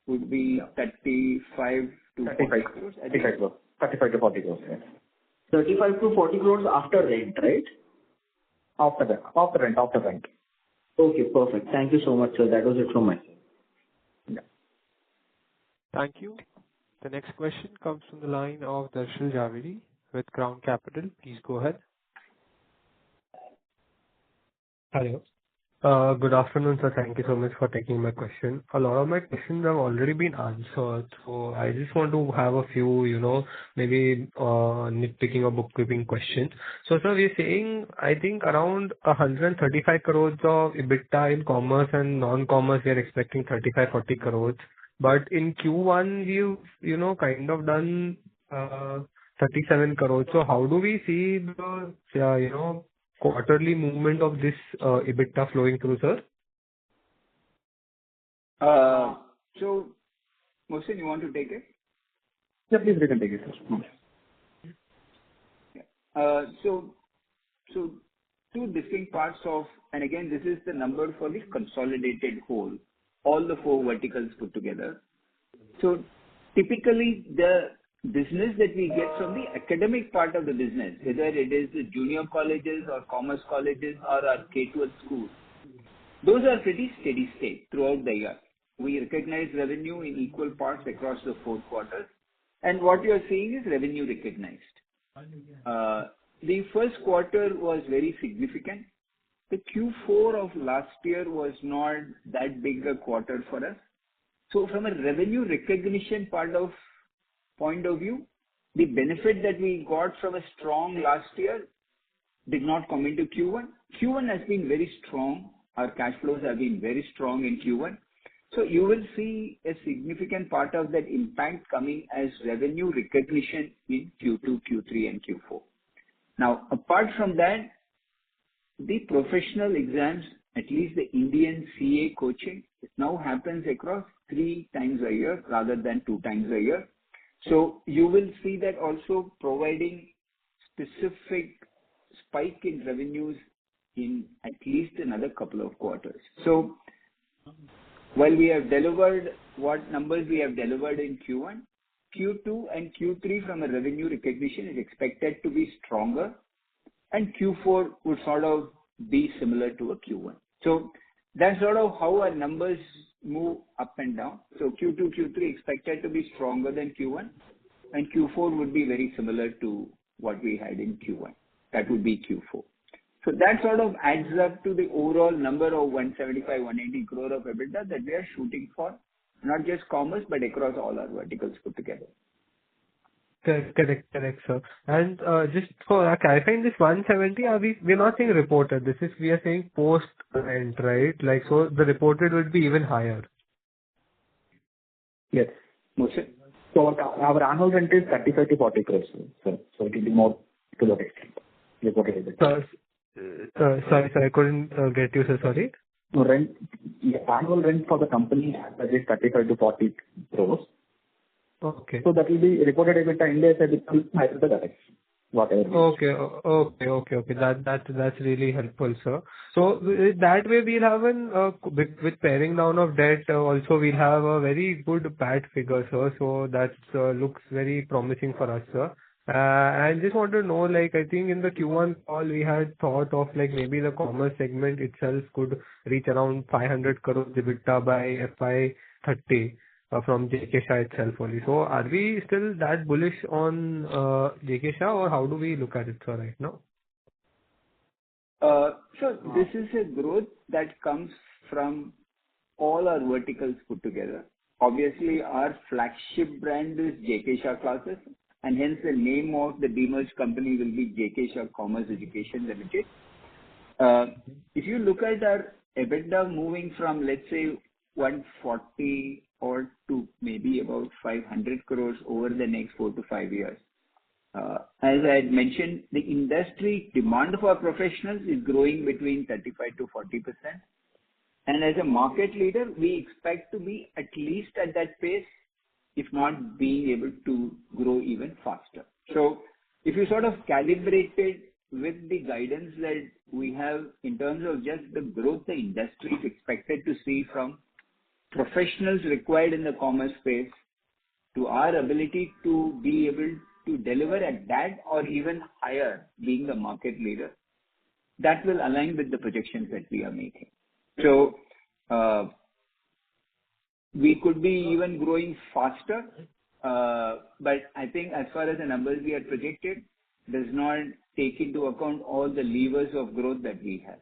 would be 35 to 40 crores. 35 to 40 crores. Yeah. 35 to 40 crores after rent, right? After rent. Okay, perfect. Thank you so much, sir. That was it from my side. Yeah. Thank you. The next question comes from the line of Darshil Javeri with Crown Capital. Please go ahead. Hello. Good afternoon, sir. Thank you so much for taking my question. A lot of my questions have already been answered, so I just want to have a few, maybe nitpicking or bookkeeping questions. So, sir, we're saying, I think around 135 crores of EBITDA in commerce and non-commerce, we are expecting 35-40 crores. But in Q1, we've, kind of done 37 crores. So how do we see the, quarterly movement of this EBITDA flowing through, sir? So, Mohsin, you want to take it? Yeah, please, you can take it, sir. Yeah. So two distinct parts of, and again, this is the number for the consolidated whole, all the 4 verticals put together. So typically the business that we get from the academic part of the business, whether it is the junior colleges or commerce colleges or our K-12 schools, those are pretty steady state throughout the year. We recognize revenue in equal parts across the 4 quarters, and what you are seeing is revenue recognized. The first quarter was very significant. The Q4 of last year was not that big a quarter for us. So from a revenue recognition point of view, the benefit that we got from a strong last year did not come into Q1. Q1 has been very strong. Our cash flows have been very strong in Q1. So you will see a significant part of that impact coming as revenue recognition in Q2, Q3, and Q4. Now, apart from that, the professional exams, at least the Indian CA coaching, it now happens across 3 times a year rather than 2 times a year. So you will see that also providing specific spike in revenues in at least another couple of quarters. So while we have delivered what numbers we have delivered in Q1, Q2 and Q3 from a revenue recognition is expected to be stronger, and Q4 would sort of be similar to a Q1. So that's sort of how our numbers move up and down. So Q2, Q3 expected to be stronger than Q1, and Q4 would be very similar to what we had in Q1. That would be Q4. So that sort of adds up to the overall number of 175, 180 crore of EBITDA that we are shooting for, not just commerce, but across all our verticals put together. Correct, sir. And just for clarifying this 170, we're not saying reported. We are saying post rent, right? Like, so the reported would be even higher. Yes. Mohsin? So our annual rent is 35 to 40 crores. So it will be more to that extent. Reported. Sorry, I couldn't get you, sir. Sorry. No, annual rent for the company is 35 to 40 crores. Okay. So that will be reported EBITDA India as EBITDA higher than that. whatever. Okay. That's really helpful, sir. So that way we'll have with paring down of debt, also we'll have a very good PAT figure, sir. So that looks very promising for us, sir. I just want to know, like, I think in the Q1 call we had thought of like maybe the commerce segment itself could reach around 500 crores EBITDA by FY30 from JK Shah itself only. So are we still that bullish on JK Shah, or how do we look at it, sir, right now? So this is a growth that comes from all our verticals put together. Obviously, our flagship brand is JK Shah Classes, and hence the name of the demerged company will be JK Shah Commerce Education Limited. If you look at our EBITDA moving from, let's say, 140 or to maybe about 500 crores over the next 4 to 5 years. As I had mentioned, the industry demand for professionals is growing between 35 to 40%. And as a market leader, we expect to be at least at that pace, if not being able to grow even faster. So if you sort of calibrate it with the guidance that we have in terms of just the growth the industry is expected to see from professionals required in the commerce space to our ability to be able to deliver at that or even higher, being the market leader, that will align with the projections that we are making. So we could be even growing faster, but I think as far as the numbers we had projected, does not take into account all the levers of growth that we have.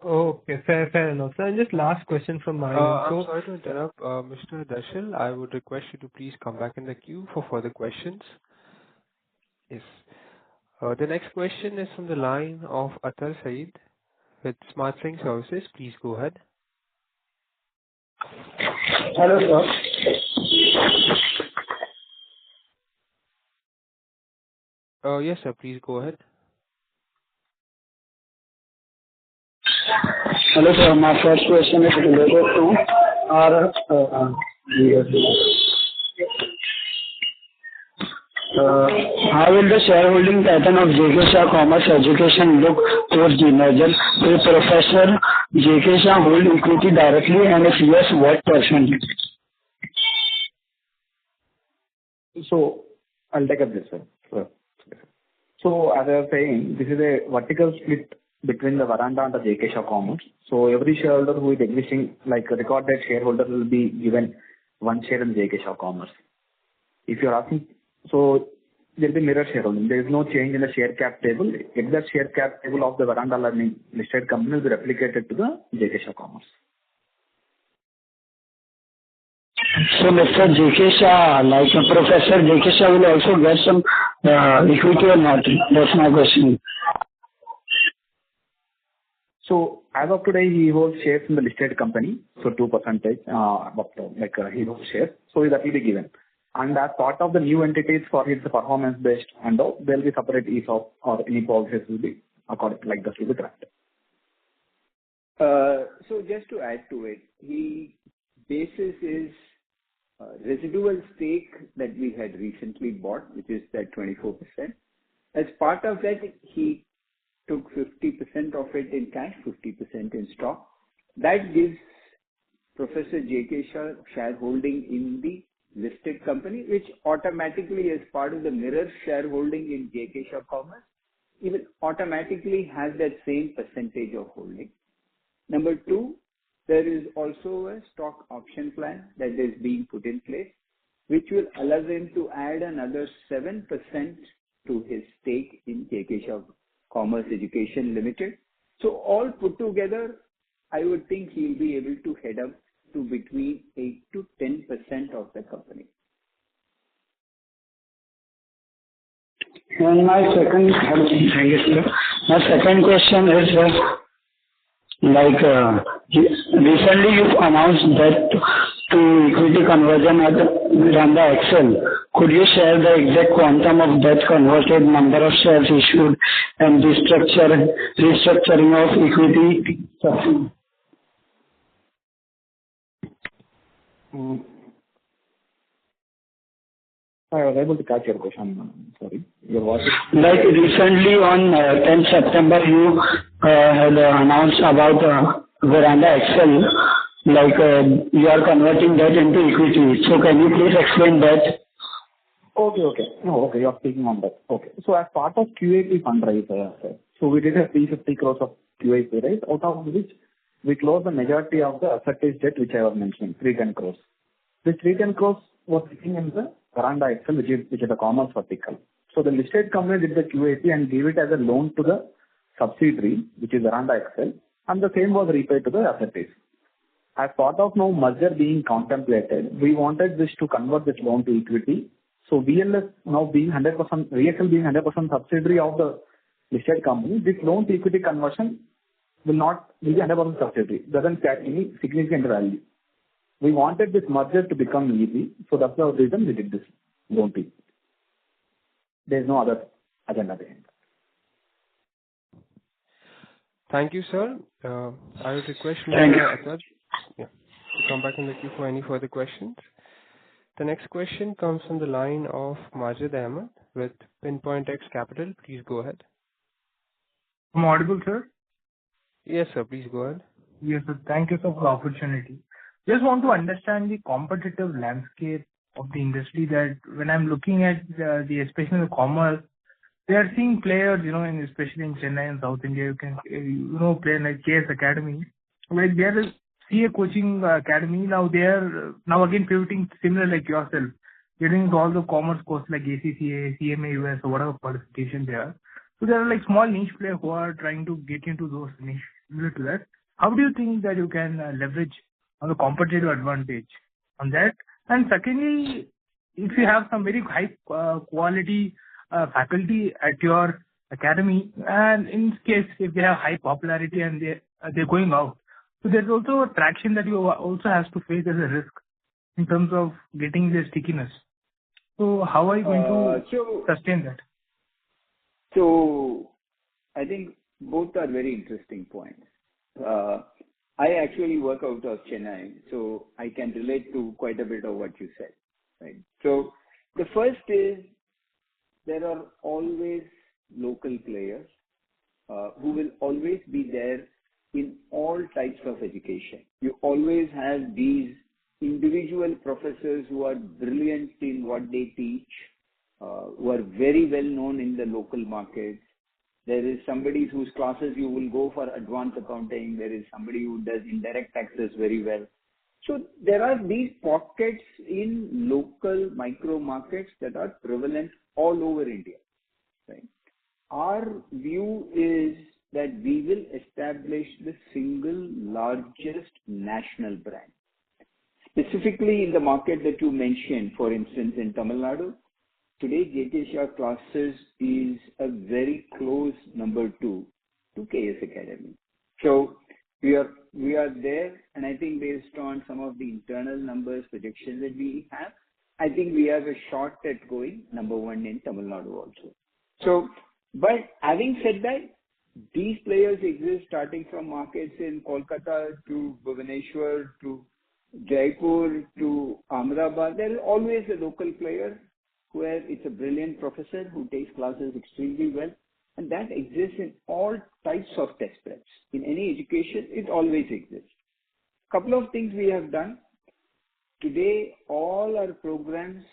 Okay, fair enough, sir. And just last question from my end. I'm sorry to interrupt, Mr. Darshil. I would request you to please come back in the queue for further questions. Yes. The next question is from the line of Atal Saeed with Smart Sync Services. Please go ahead. Hello, sir. Yes, sir. Please go ahead. Hello, sir. My first question is related to our how will the shareholding pattern of JK Shah Commerce Education look post demerger? Will Professor JK Shah hold equity directly, and if yes, what percentage? So I'll take up this one. So as I was saying, this is a vertical split between the Veranda and the JK Shah Commerce. So every shareholder who is existing, like a recorded shareholder, will be given one share in JK Shah Commerce. If you're asking, so there will be mirror shareholding. There is no change in the share cap table. If the share cap table of the Veranda Learning listed company will be replicated to the JK Shah Commerce. So Mr. JK Shah, like Professor JK Shah, will also get some equity or not? That's my question. So as of today, he holds shares in the listed company, so 2%, he holds shares, so that will be given. And as part of the new entities for his performance based and all, there will be separate ESOP or any policies will be according like this will be tracked. So just to add to it, he bases his residual stake that we had recently bought, which is that 24%. As part of that, he took 50% of it in cash, 50% in stock. That gives Professor JK Shah shareholding in the listed company, which automatically, as part of the mirror shareholding in JK Shah Commerce, even automatically has that same percentage of holding. Number two, there is also a stock option plan that is being put in place, which will allow him to add another 7% to his stake in JK Shah Commerce Education Limited. So all put together, I would think he'll be able to head up to between 8 to 10% of the company. And my second question is, recently you announced that to equity conversion at Veranda Excel. Could you share the exact quantum of that converted, number of shares issued, and restructuring of equity? I was able to catch your question. Sorry. Your voice is... Like recently on 10th September, you had announced about Veranda Excel, like you are converting that into equity. So can you please explain that? Okay. No, okay, you're speaking on that. Okay. So as part of QAP fundraise, so we did a 350 crores of QAP, right? Out of which we closed the majority of the asset-based debt, which I was mentioning, 310 crores. This 310 crores was sitting in the Veranda Excel, which is a commerce vertical. So the listed company did the QAP and gave it as a loan to the subsidiary, which is Veranda Excel, and the same was repaid to the asset base. As part of now merger being contemplated, we wanted this to convert this loan to equity. So VLS now being 100%, VXL being 100% subsidiary of the listed company, this loan to equity conversion will be 100% subsidiary. Doesn't carry any significant value. We wanted this merger to become easy, so that's the reason we did this loan to equity. There is no other agenda behind that. Thank you, sir. I would request Mr. Atar to come back in the queue for any further questions. The next question comes from the line of Majid Ahmed with Pinpoint X Capital. Please go ahead. I'm audible, sir? Yes, sir. Please go ahead. Yes, sir. Thank you, sir, for the opportunity. Just want to understand the competitive landscape of the industry, that when I'm looking at especially the commerce, they are seeing players, especially in Chennai and South India, you can, player like KS Academy, like they are CA coaching academy. Now they are again pivoting similar like yourself, getting into all the commerce courses like ACCA, CMA US or whatever qualification they are. So there are like small niche players who are trying to get into those niche similar to that. How do you think that you can leverage on the competitive advantage on that? And secondly, if you have some very high quality faculty at your academy, and in case if they have high popularity and they're going out, so there's also a traction that you also have to face as a risk in terms of getting the stickiness. So how are you going to sustain that? So I think both are very interesting points. I actually work out of Chennai, so I can relate to quite a bit of what you said. Right. So the first is there are always local players who will always be there in all types of education. You always have these individual professors who are brilliant in what they teach, who are very well known in the local markets. There is somebody whose classes you will go for advanced accounting. There is somebody who does indirect taxes very well. So there are these pockets in local micro markets that are prevalent all over India. Right? Our view is that we will establish the single largest national brand. Specifically in the market that you mentioned, for instance, in Tamil Nadu, today JK Shah Classes is a very close number 2 to KS Academy. So we are there, and I think based on some of the internal numbers, projections that we have, I think we have a shot at going number 1 in Tamil Nadu also. So, but having said that, these players exist starting from markets in Kolkata to Bhubaneswar to Jaipur to Ahmedabad. There is always a local player where it's a brilliant professor who takes classes extremely well, and that exists in all types of test preps. In any education, it always exists. Couple of things we have done. Today, all our programs,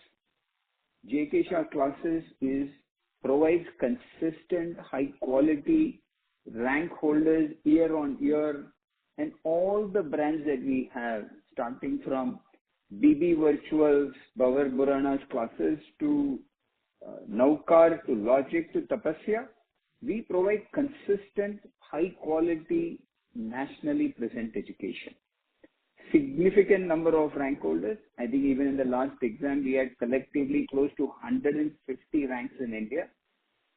JK Shah Classes provides consistent, high quality rank holders year on year, and all the brands that we have, starting from BB Virtuals, Bhavar Burana's classes to Naukar to Logic to Tapasya, we provide consistent, high quality, nationally present education. Significant number of rank holders. I think even in the last exam, we had collectively close to 150 ranks in India.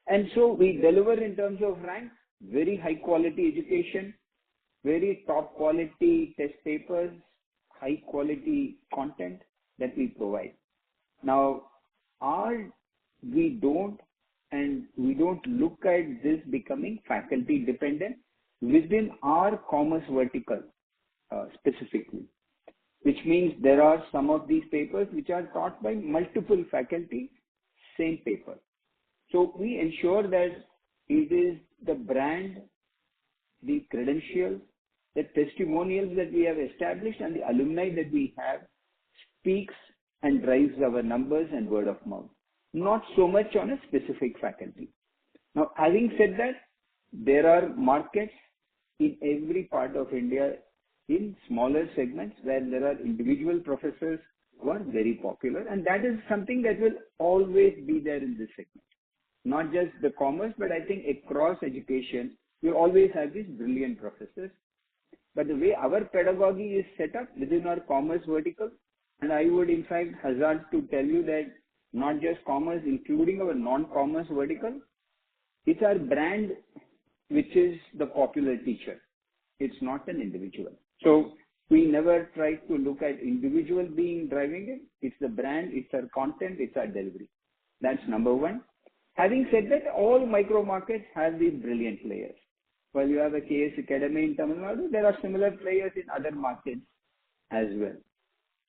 And so we deliver in terms of ranks, very high quality education, very top quality test papers, high quality content that we provide. Now, we don't look at this becoming faculty dependent within our commerce vertical specifically, which means there are some of these papers which are taught by multiple faculty, same paper. So we ensure that it is the brand, the credentials, the testimonials that we have established and the alumni that we have speaks and drives our numbers and word of mouth, not so much on a specific faculty. Now, having said that, there are markets in every part of India in smaller segments where there are individual professors who are very popular, and that is something that will always be there in this segment. Not just the commerce, but I think across education, you always have these brilliant professors. But the way our pedagogy is set up within our commerce vertical, and I would in fact hazard to tell you that not just commerce, including our non-commerce vertical, it's our brand which is the popular teacher. It's not an individual. So we never try to look at individual being driving it. It's the brand, it's our content, it's our delivery. That's number one. Having said that, all micro markets have these brilliant players. While you have a KS Academy in Tamil Nadu, there are similar players in other markets as well.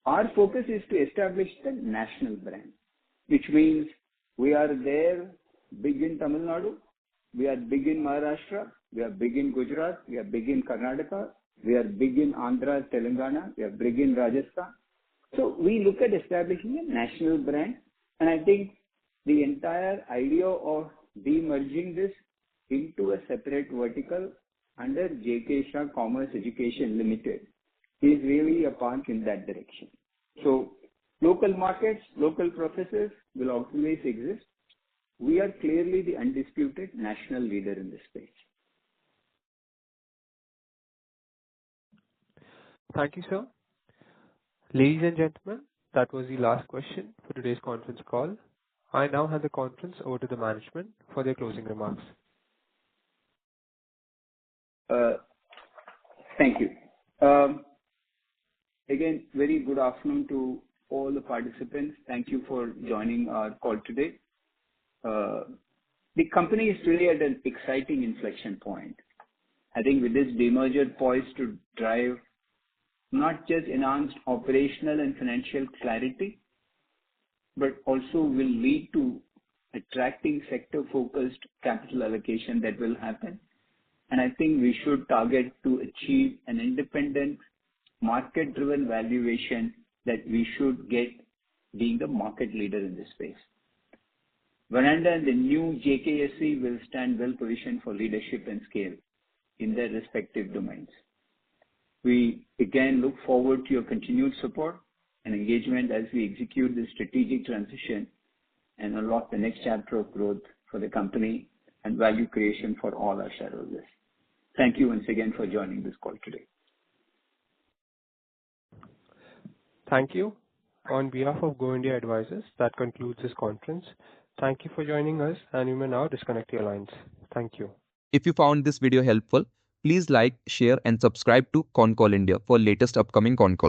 Our focus is to establish the national brand, which means we are there big in Tamil Nadu, we are big in Maharashtra, we are big in Gujarat, we are big in Karnataka, we are big in Andhra, Telangana, we are big in Rajasthan. So we look at establishing a national brand, and I think the entire idea of demerging this into a separate vertical under JK Shah Commerce Education Limited is really a path in that direction. So local markets, local professors will always exist. We are clearly the undisputed national leader in this space. Thank you, sir. Ladies and gentlemen, that was the last question for today's conference call. I now hand the conference over to the management for their closing remarks. Thank you. Again, very good afternoon to all the participants. Thank you for joining our call today. The company is really at an exciting inflection point. I think with this demerger poised to drive not just enhanced operational and financial clarity, but also will lead to attracting sector-focused capital allocation that will happen. And I think we should target to achieve an independent, market-driven valuation that we should get being the market leader in this space. Veranda and the new JKSC will stand well positioned for leadership and scale in their respective domains. We again look forward to your continued support and engagement as we execute this strategic transition and unlock the next chapter of growth for the company and value creation for all our shareholders. Thank you once again for joining this call today. Thank you. On behalf of Go India Advisors, that concludes this conference. Thank you for joining us, and you may now disconnect your lines. Thank you. If you found this video helpful, please like, share and subscribe to Concall India for latest upcoming Concall.